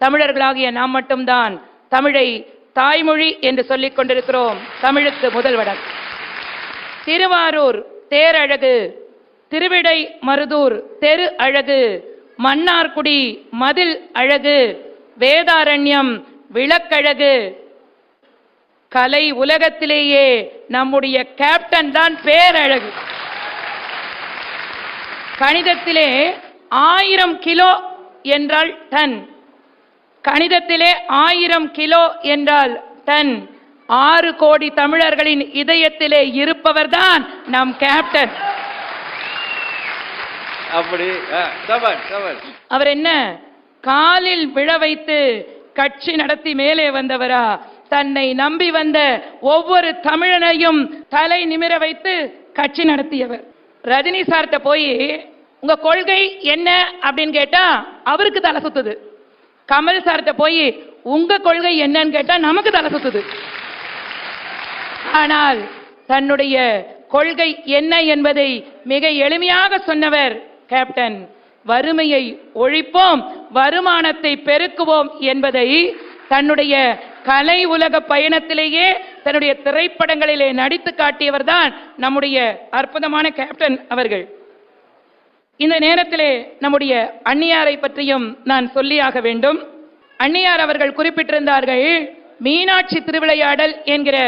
தமிழர்களாகிய நாம் மட்டும்தான் தமிழை தாய்மொழி என்று சொல்லிக் கொண்டிருக்கிறோம். தமிழுக்கு முதல்வடம். திருவாரூர் தேரழகு, திருவிடை மருதூர் தெரு அழகு, மன்னார்குடி மதில் அழகு, வேதாரண்யம் விளக்கழகு. கலை உலகத்திலேயே நம்முடைய கேப்டன் தான் பேரழகு. கணிதத்திலே 1000 கிலோ என்றால் டன், கணிதத்திலே 1000 கிலோ என்றால் டன். 6 கோடி தமிழர்களின் இதயத்திலே இருப்பவர்தான் நம் கேப்டன். அப்படி அவர் என்ன காலில் விழ வைத்து கட்சி நடத்தி மேலே வந்தவரா? தன்னை நம்பி வந்த ஒவ்வொரு தமிழனையும் தலை நிமிர வைத்து கட்சி நடத்தியவர். ரஜினி சார்ட்ட போய் உங்க கொள்கை என்ன அப்படின்னு கேட்டா அவருக்கு தலை சுத்துது. கமல் சார்ட்ட போய் உங்க கொள்கை என்னன்னு கேட்டா நமக்கு தலை சுத்துது. ஆனால் தன்னுடைய கொள்கை என்ன என்பதை மிக எளிமையாக சொன்னவர் கேப்டன். வறுமையை ஒழிப்போம், வருமானத்தை பெருக்குவோம் என்பதை தன்னுடைய கலை உலக பயணத்திலேயே தன்னுடைய திரைப்படங்களிலே நடித்து காட்டியவர் தான் நம்முடைய அற்புதமான கேப்டன் அவர்கள். இந்த நேரத்திலே நம்முடைய அன்னியாரை பற்றியும் நான் சொல்லியாக வேண்டும். அன்னியார் அவர்கள் குறிப்பிட்டிருந்தார்கள், மீனாட்சி திருவிளையாடல் என்கிற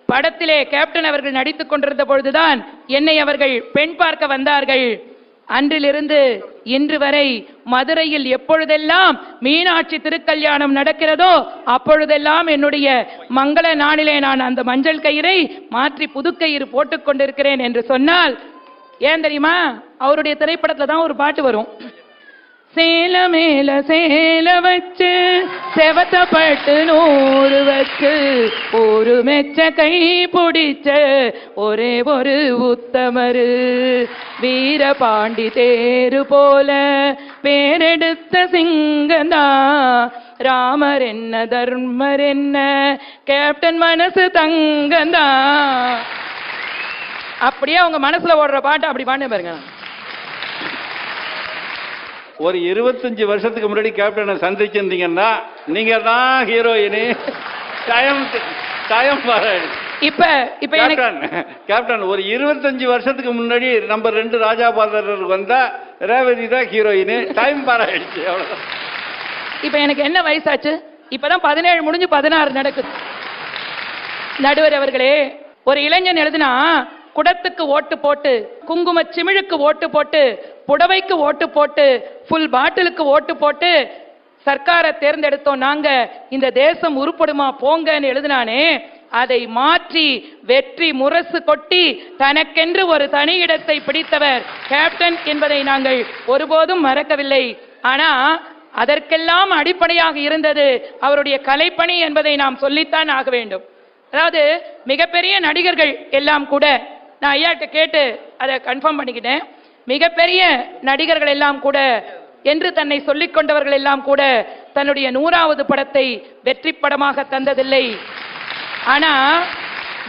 படத்திலே கேப்டன் அவர்கள் நடித்துக் கொண்டிருந்த பொழுதுதான் என்னை அவர்கள் பெண் பார்க்க வந்தார்கள். அன்றிலிருந்து இன்று வரை மதுரையில் எப்பொழுதெல்லாம் மீனாட்சி திருக்கல்யாணம் நடக்கிறதோ அப்பொழுதெல்லாம் என்னுடைய மங்கள நாளிலே நான் அந்த மஞ்சள் கயிறை மாற்றி புதுக்கயிறு போட்டுக் கொண்டிருக்கிறேன் என்று சொன்னால் ஏன் தெரியுமா? அவருடைய திரைப்படத்துல தான் ஒரு பாட்டு வரும். சேல மேல சேல வச்சு செவத்தப்பட்டு 100 வச்சு ஒரு மெச்ச கை பிடிச்ச ஒரே ஒரு உத்தமரு, வீரபாண்டி தேரு போல பேரெடுத்த சிங்கந்தா, ராமர் என்ன தர்மர் என்ன கேப்டன் மனசு தங்கந்தா. அப்படியே அவங்க மனசுல ஓடுற பாட்டு அப்படி பாட்டு பாருங்க. ஒரு 25 வருஷத்துக்கு முன்னாடி கேப்டனை சந்திச்சிருந்தீங்கன்னா நீங்க தான் ஹீரோயினு. கேப்டன் ஒரு 25 வருஷத்துக்கு முன்னாடி நம்பர் 2 ராஜாபாதர் வந்தா ரேவதி தான் ஹீரோயினு. டைம் பாராயிடுச்சு, அவ்வளவுதான். இப்ப எனக்கு என்ன வயசாச்சு? இப்பதான் 17 முடிஞ்சு 16 நடக்குது. நடுவர் அவர்களே, ஒரு இளைஞன் எழுதுனா குடத்துக்கு ஓட்டு போட்டு, குங்கும சிமிழுக்கு ஓட்டு போட்டு, புடவைக்கு ஓட்டு போட்டு, ஃபுல் பாட்டிலுக்கு ஓட்டு போட்டு சர்க்காரை தேர்ந்தெடுத்தோம் நாங்க, இந்த தேசம் உருப்படுமா போங்கன்னு எழுதினானே, அதை மாற்றி வெற்றி முரசு கொட்டி தனக்கென்று ஒரு தனி இடத்தை பிடித்தவர் கேப்டன் என்பதை நாங்கள் ஒருபோதும் மறக்கவில்லை. ஆனா அதற்கெல்லாம் அடிப்படையாக இருந்தது அவருடைய கலைப்பணி என்பதை நாம் சொல்லித்தான் ஆக வேண்டும். அதாவது மிகப்பெரிய நடிகர்கள் எல்லாம் கூட, நான் ஐயாட்ட கேட்டு அதை கன்ஃபார்ம் பண்ணிக்கிட்டேன், மிகப்பெரிய நடிகர்கள் எல்லாம் கூட என்று தன்னை சொல்லிக் கொண்டவர்கள் எல்லாம் கூட தன்னுடைய 100வது படத்தை வெற்றி படமாக தந்ததில்லை. ஆனா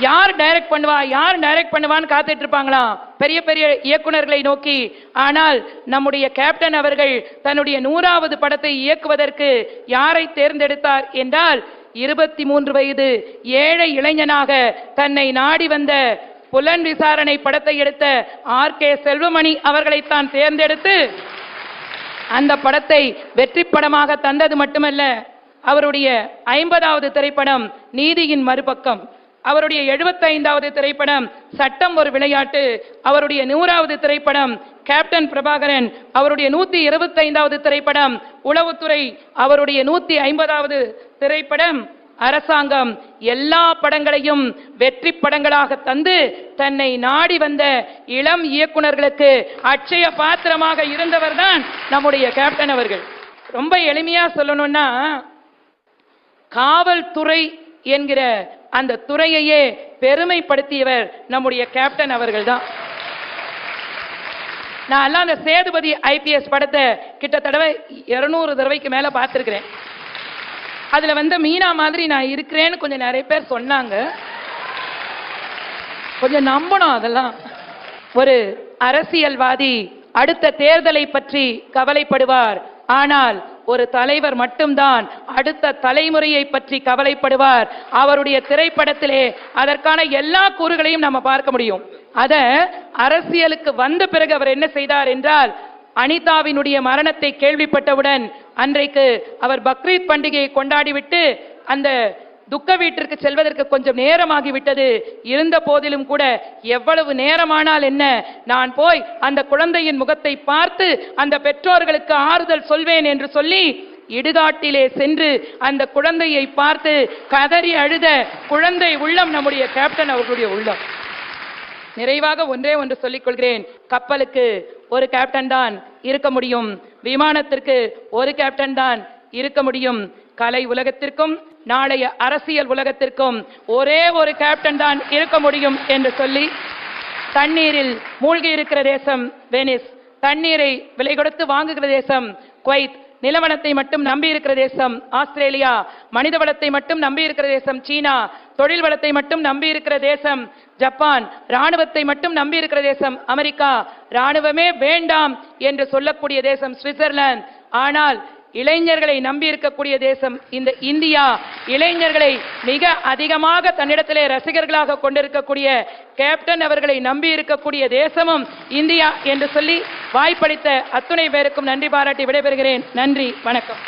யார் டைரக்ட் பண்ணுவா, யார் டைரக்ட் பண்ணுவான்னு காத்துட்டு இருப்பாங்களாம் பெரிய பெரிய இயக்குனர்களை நோக்கி. ஆனால் நம்முடைய கேப்டன் அவர்கள் தன்னுடைய 100வது படத்தை இயக்குவதற்கு யாரை தேர்ந்தெடுத்தார் என்றால் 23 வயது ஏழை இளைஞனாக தன்னை நாடி வந்த புலன் விசாரணை படத்தை எடுத்த RK செல்வமணி அவர்களைத்தான் தேர்ந்தெடுத்து அந்த படத்தை வெற்றி படமாக தந்தது மட்டுமல்ல, அவருடைய 50வது திரைப்படம் நீதியின் மறுபக்கம், அவருடைய 75வது திரைப்படம் சட்டம் ஒரு விளையாட்டு, அவருடைய 100வது திரைப்படம் கேப்டன் பிரபாகரன், அவருடைய 125வது திரைப்படம் உளவுத்துறை, அவருடைய 150வது திரைப்படம் அரசாங்கம். எல்லா படங்களையும் வெற்றி படங்களாக தந்து தன்னை நாடி வந்த இளம் இயக்குனர்களுக்கு அட்சய பாத்திரமாக இருந்தவர் தான் நம்முடைய கேப்டன் அவர்கள். ரொம்ப எளிமையா சொல்லணும்னா, காவல்துறை என்கிற அந்த துறையையே பெருமைப்படுத்தியவர் நம்முடைய கேப்டன் அவர்கள் தான். நான் எல்லாம் அந்த சேதுபதி IPS படத்தை கிட்டத்தட்ட 200 தடவைக்கு மேல பார்த்திருக்கிறேன். அதுல வந்து மீனா மாதிரி நான் இருக்கிறேன்னு கொஞ்சம் நிறைய பேர் சொன்னாங்க. கொஞ்சம் நம்பணும் அதெல்லாம். ஒரு அரசியல்வாதி அடுத்த தேர்தலை பற்றி கவலைப்படுவார், ஆனால் ஒரு தலைவர் மட்டும்தான் அடுத்த தலைமுறையை பற்றி கவலைப்படுவார். அவருடைய திரைப்படத்திலே அதற்கான எல்லா கூறுகளையும் நம்ம பார்க்க முடியும். அத அரசியலுக்கு வந்த பிறகு அவர் என்ன செய்தார் என்றால், அனிதாவினுடைய மரணத்தை கேள்விப்பட்டவுடன் அன்றைக்கு அவர் பக்ரீத் பண்டிகையை கொண்டாடிவிட்டு அந்த துக்க வீட்டிற்கு செல்வதற்கு கொஞ்சம் நேரமாகிவிட்டது. இருந்த போதிலும் கூட எவ்வளவு நேரமானால் என்ன, நான் போய் அந்த குழந்தையின் முகத்தை பார்த்து அந்த பெற்றோர்களுக்கு ஆறுதல் சொல்வேன் என்று சொல்லி இடுகாட்டிலே சென்று அந்த குழந்தையை பார்த்து கதறி அழுத குழந்தை உள்ளம் நம்முடைய கேப்டன் அவர்களுடைய உள்ளம். நிறைவாக ஒன்றே ஒன்று சொல்லிக் கொள்கிறேன். கப்பலுக்கு ஒரு கேப்டன் தான் இருக்க முடியும், விமானத்திற்கு ஒரு கேப்டன் தான் இருக்க முடியும். கலை உலகத்திற்கும் நாளைய அரசியல் உலகத்திற்கும் ஒரே ஒரு கேப்டன் தான் இருக்க முடியும் என்று சொல்லி, தண்ணீரில் மூழ்கி இருக்கிற தேசம் வெனிஸ், தண்ணீரை விலை கொடுத்து வாங்குகிற தேசம் குவைத், நிலவளத்தை மட்டும் நம்பி இருக்கிற தேசம் ஆஸ்திரேலியா, மனித வளத்தை மட்டும் நம்பி இருக்கிற தேசம் சீனா, தொழில் வளத்தை மட்டும் நம்பி இருக்கிற தேசம் ஜப்பான், ராணுவத்தை மட்டும் நம்பி இருக்கிற தேசம் அமெரிக்கா, ராணுவமே வேண்டாம் என்று சொல்லக்கூடிய தேசம் சுவிட்சர்லாந்து. ஆனால் இளைஞர்களை நம்பி இருக்கக்கூடிய தேசம் இந்த இந்தியா. இளைஞர்களை மிக அதிகமாக தன்னிடத்திலே ரசிகர்களாக கொண்டிருக்கக்கூடிய கேப்டன் அவர்களை நம்பி இருக்கக்கூடிய தேசமும் இந்தியா என்று சொல்லி வாய்ப்பளித்த அத்துணை பேருக்கும் நன்றி பாராட்டி விடைபெறுகிறேன். நன்றி, வணக்கம்.